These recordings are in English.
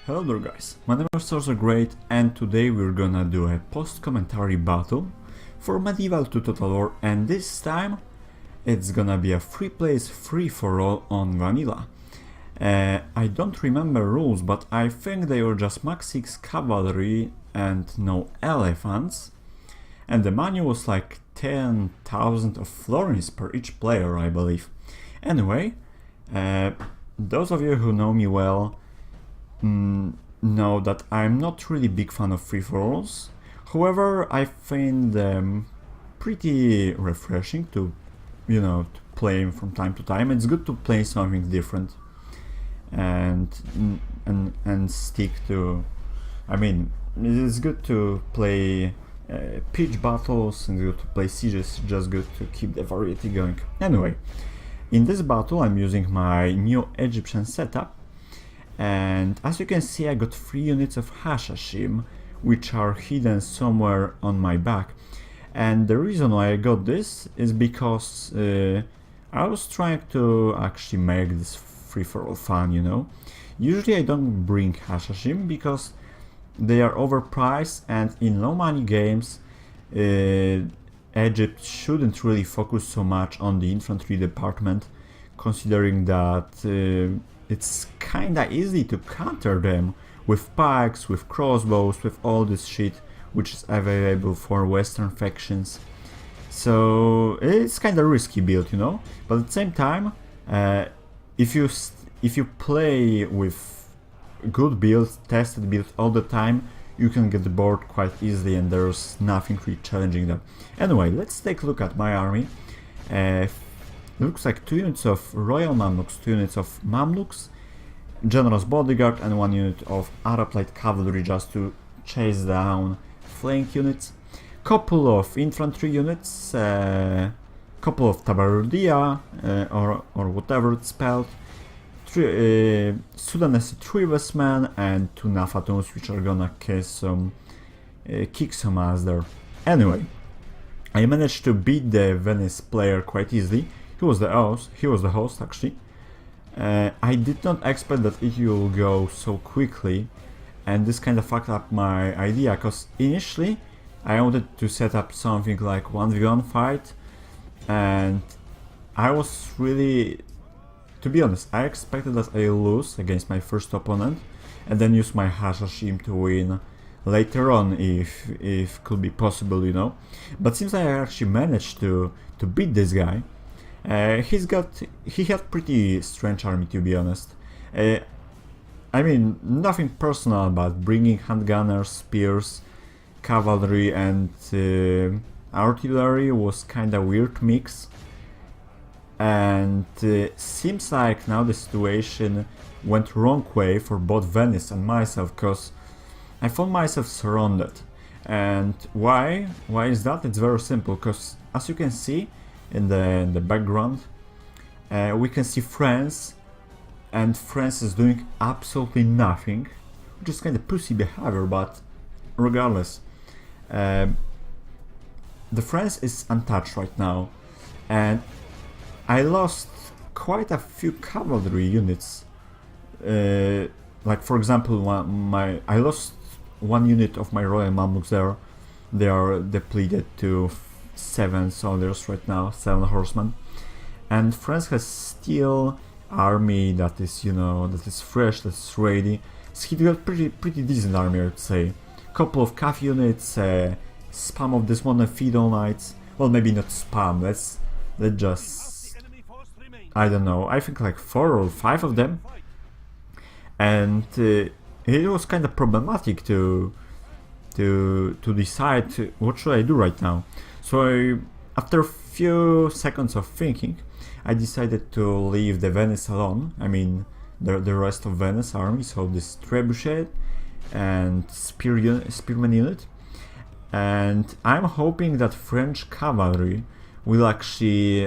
Hello there guys, my name is Cyrus Great and today we're gonna do a post-commentary battle for Medieval 2 Total War, and this time it's gonna be a free-plays free-for-all on Vanilla. I don't remember rules, but I think they were just max 6 cavalry and no elephants, and the money was like 10,000 of florins per each player, I believe. Anyway, those of you who know me well know that I'm not really big fan of free-for-alls. However, I find them pretty refreshing to, to play from time to time. It's good to play something different and stick to. I mean, it's good to play pitch battles and good to play sieges. Just good to keep the variety going. Anyway, in this battle, I'm using my new Egyptian setup. And as you can see, I got 3 units of Hashashim, which are hidden somewhere on my back. And the reason why I got this is because I was trying to actually make this free-for-all fun, Usually I don't bring Hashashim because they are overpriced, and in low money games Egypt shouldn't really focus so much on the infantry department, considering that it's kinda easy to counter them with pikes, with crossbows, with all this shit which is available for Western factions. So it's kinda risky build, But at the same time, if you play with good builds, tested builds all the time, you can get bored quite easily, and there's nothing really challenging them. Anyway, let's take a look at my army. Looks like 2 units of Royal Mamluks, 2 units of Mamluks, General's Bodyguard, and 1 unit of Arab Light Cavalry just to chase down flank units. Couple of infantry units, couple of Tabarudia, or whatever it's spelled, Sudanese Trivesmen, and 2 Nafatuns, which are gonna kick some ass there. Anyway, I managed to beat the Venice player quite easily. He was the host actually. I did not expect that it will go so quickly, and this kind of fucked up my idea, because initially I wanted to set up something like 1v1 fight, and I was really, to be honest, I expected that I lose against my first opponent and then use my Hashashim to win later on if could be possible, But since I actually managed to beat this guy, he had pretty strange army, to be honest. I mean, nothing personal, but bringing handgunners, spears, cavalry, and artillery was kinda weird mix. And seems like now the situation went wrong way for both Venice and myself, because I found myself surrounded. And why? Why is that? It's very simple, because as you can see in the background, we can see France, and France is doing absolutely nothing, which is kind of pussy behavior, but regardless, the France is untouched right now, and I lost quite a few cavalry units. Like for example, I lost 1 unit of my Royal Mamluks there. They are depleted to 7 soldiers right now, 7 horsemen, and France has still army that is, that is fresh, that's ready. So he got pretty decent army, I would say. Couple of CAF units, spam of this one Fido Knights. Well, maybe not spam. Let's just, I don't know. I think like 4 or 5 of them, and it was kind of problematic to decide what should I do right now. So after a few seconds of thinking, I decided to leave the Venice alone. I mean, the rest of Venice army, so this trebuchet and spearman unit. And I'm hoping that French cavalry will actually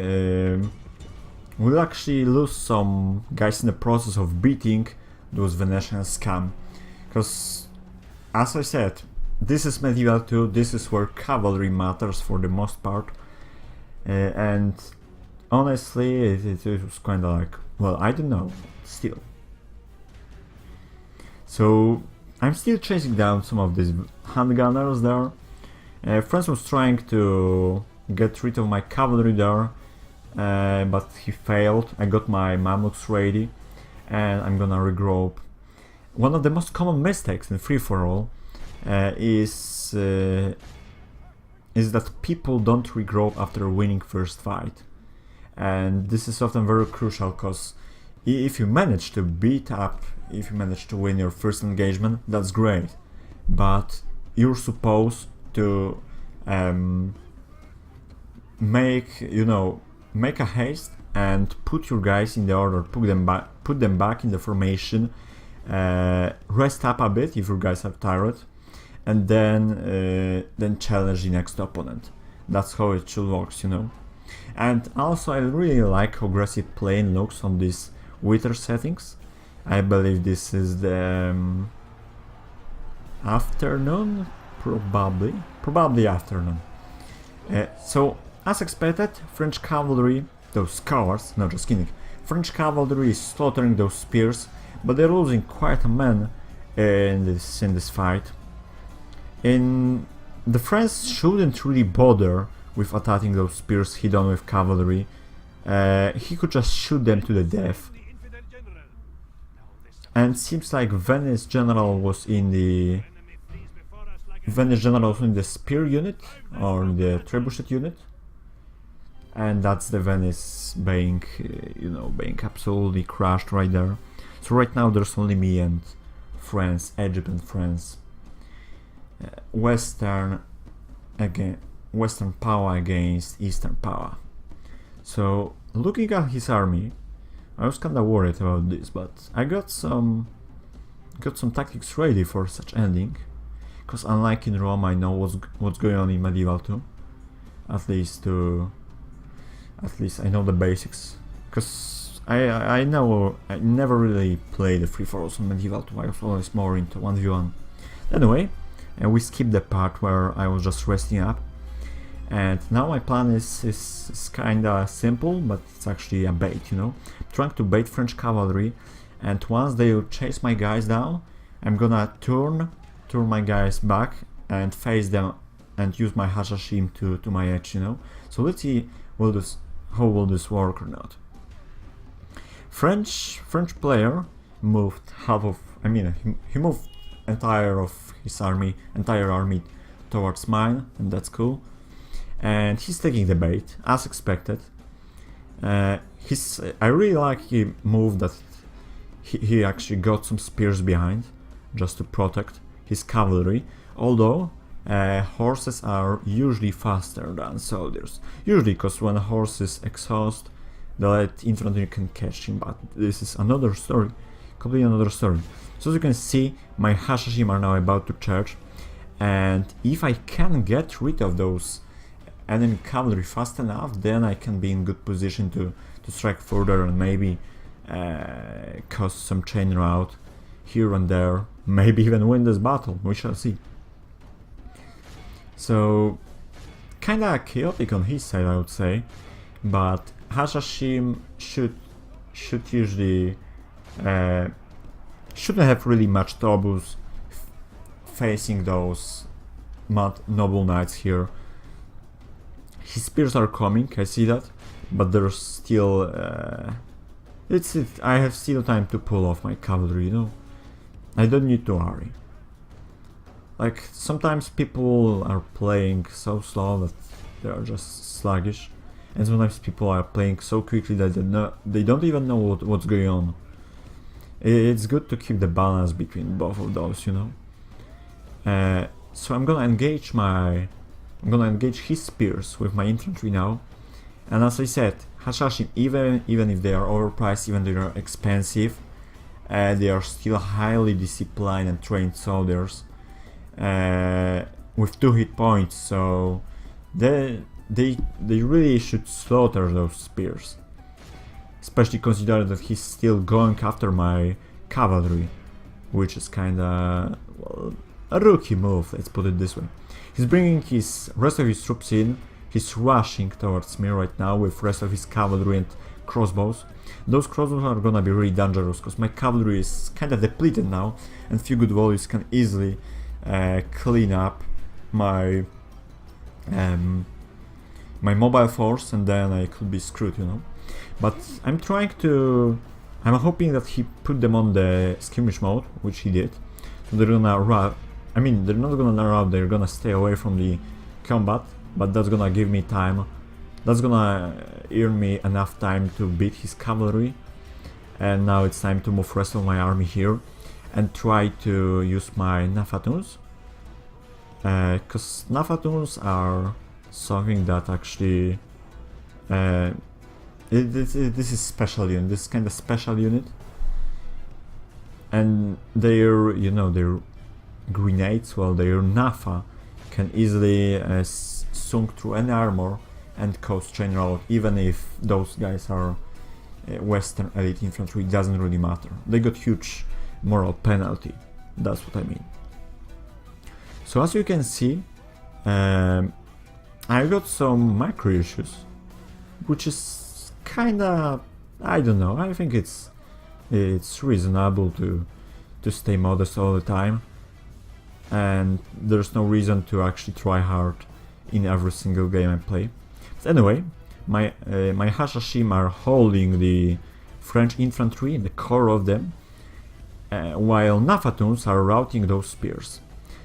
lose some guys in the process of beating those Venetian scum. Because, as I said, this is Medieval 2, this is where cavalry matters for the most part, and honestly it was kinda like, well, I don't know, still. So I'm still chasing down some of these handgunners there. France was trying to get rid of my cavalry there, but he failed. I got my Mamluks ready, and I'm gonna regroup. One of the most common mistakes in free-for-all is that people don't regroup after winning first fight, and this is often very crucial, because if you manage to beat up, if you manage to win your first engagement, that's great, but you're supposed to make a haste and put your guys in the order, put them back in the formation, rest up a bit if your guys have tired, and then challenge the next opponent. That's how it should work, And also I really like how aggressive playing looks on these wither settings. I believe this is the afternoon, probably afternoon. So as expected, French cavalry, those cowards, no, just kidding, French cavalry is slaughtering those spears, but they're losing quite a man in this fight. The French shouldn't really bother with attacking those spears hit on with cavalry. He could just shoot them to the death. And seems like Venice general was in the spear unit or the trebuchet unit, and that's the Venice being absolutely crushed right there. So right now there's only me and France, Egypt and France. Western power against Eastern power. So looking at his army, I was kinda worried about this, but I got some tactics ready for such ending, because unlike in Rome, I know what's going on in Medieval 2. At least I know the basics, because I never really played the free-for-alls on Medieval 2. I was always more into 1v1. Anyway, we skipped the part where I was just resting up. And now my plan is kinda simple, but it's actually a bait, trying to bait French cavalry, and once they chase my guys down, I'm gonna turn my guys back and face them and use my Hashashim to my edge, So let's see how will this work or not. French player moved he moved entire army towards mine, and that's cool. And he's taking the bait, as expected. I really like he moved that he actually got some spears behind, just to protect his cavalry, although horses are usually faster than soldiers. Usually, because when a horse is exhausted, the light infantry can catch him, but this is another story, completely another story. So as you can see, my Hashashim are now about to charge, and if I can get rid of those enemy cavalry fast enough, then I can be in good position to strike further and maybe cause some chain rout here and there, maybe even win this battle, we shall see. So kinda chaotic on his side, I would say, but Hashashim should usually shouldn't have really much troubles facing those noble knights here. His spears are coming, I see that, but there's still I have still time to pull off my cavalry, I don't need to hurry. Like, sometimes people are playing so slow that they are just sluggish, and sometimes people are playing so quickly that they don't even know what's going on. It's good to keep the balance between both of those, So I'm gonna engage his spears with my infantry now, and as I said, Hashashim, even if they are overpriced, even if they are expensive, they are still highly disciplined and trained soldiers with 2 hit points, so they really should slaughter those spears, especially considering that he's still going after my cavalry, which is kinda, well, a rookie move, let's put it this way. He's bringing his rest of his troops in, he's rushing towards me right now with rest of his cavalry and crossbows. Those crossbows are gonna be really dangerous because my cavalry is kind of depleted now, and few good volleys can easily clean up my my mobile force, and then I could be screwed, you know. But I'm hoping that he put them on the skirmish mode, which he did. So they're gonna run. I mean, they're not gonna run, they're gonna stay away from the combat, but that's gonna give me time. That's gonna earn me enough time to beat his cavalry. And now it's time to move rest of my army here and try to use my Nafatuns. Because Nafatuns are something that actually this is special unit. This is kind of special unit, and their their grenades, well, their Nafa can easily sunk through any armor and cause chain rout, even if those guys are Western elite infantry. It doesn't really matter. They got huge moral penalty. That's what I mean. So as you can see, I got some macro issues, which is kinda, I don't know, I think it's reasonable to stay modest all the time, and there's no reason to actually try hard in every single game I play. But anyway, my Hashashim are holding the French infantry in the core of them, while Nafatuns are routing those spears.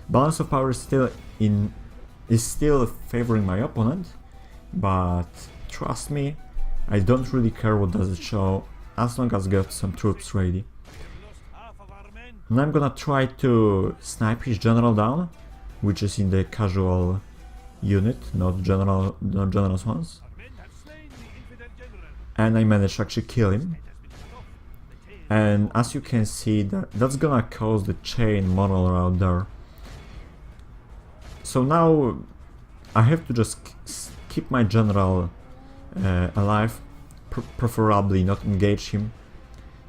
Balance of power is still favoring my opponent, but trust me, I don't really care what does it show, as long as I get some troops ready. And I'm gonna try to snipe his general down, which is in the casual unit, not general's ones. And I managed to actually kill him. And as you can see, that's gonna cause the chain moral rout there. So now I have to just keep my general alive, preferably not engage him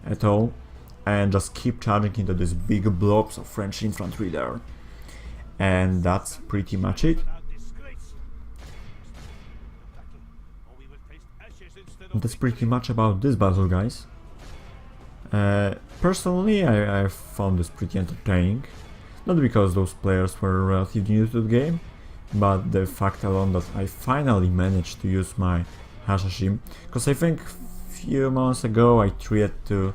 at all, and just keep charging into these big blobs of French infantry there. And that's pretty much it. That's pretty much about this battle, guys. Personally, I found this pretty entertaining. Not because those players were relatively new to the game, but the fact alone that I finally managed to use my Hashashim. Because I think few weeks ago I tried to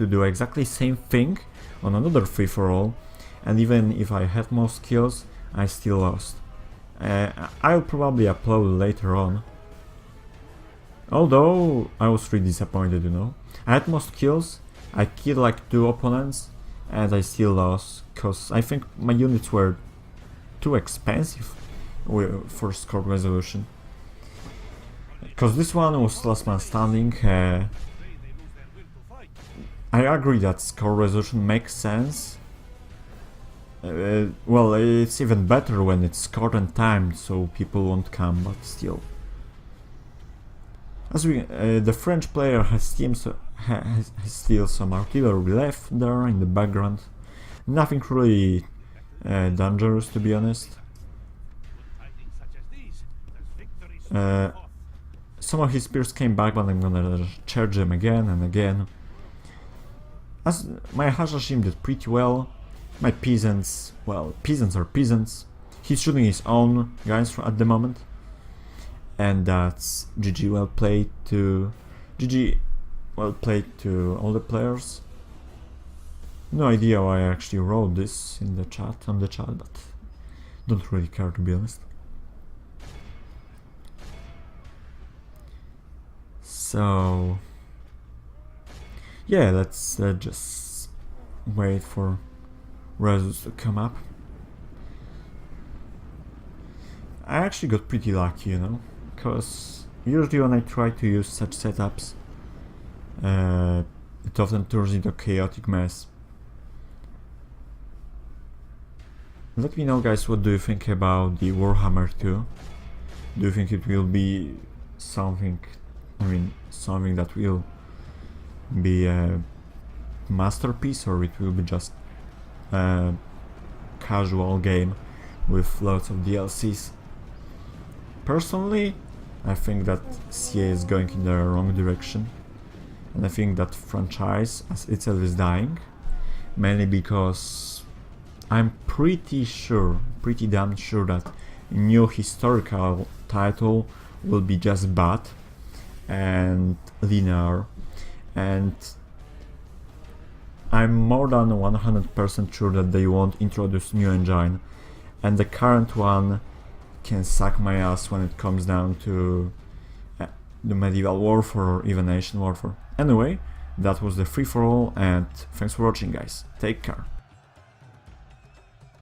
do exactly the same thing on another free-for-all, and even if I had more skills, I still lost. I'll probably upload later on. Although I was really disappointed, you know. I had most kills, I killed like 2 opponents, and I still lost, because I think my units were too expensive for score resolution. Because this one was last man standing. I agree that score resolution makes sense. Well, it's even better when it's scored and timed, so people won't come, but still. As the French player has still some artillery left there in the background. Nothing really dangerous, to be honest. Some of his spears came back, but I'm gonna charge them again and again. As my Hashashim did pretty well. My peasants, well, peasants are peasants. He's shooting his own guys at the moment. And that's GG well played to all the players. No idea why I actually wrote this in the chat, but don't really care, to be honest. So yeah, let's just wait for results to come up. I actually got pretty lucky, you know, because usually when I try to use such setups, it often turns into a chaotic mess. Let me know, guys, what do you think about the Warhammer 2? Do you think it will be something, something that will be a masterpiece, or it will be just a casual game with lots of DLCs? Personally, I think that CA is going in the wrong direction, and I think that franchise as itself is dying, mainly because I'm pretty damn sure that new historical title will be just bad and linear, and I'm more than 100% sure that they won't introduce new engine, and the current one can suck my ass when it comes down to the medieval warfare or even ancient warfare. Anyway, that was the free-for-all, and thanks for watching, guys. Take care.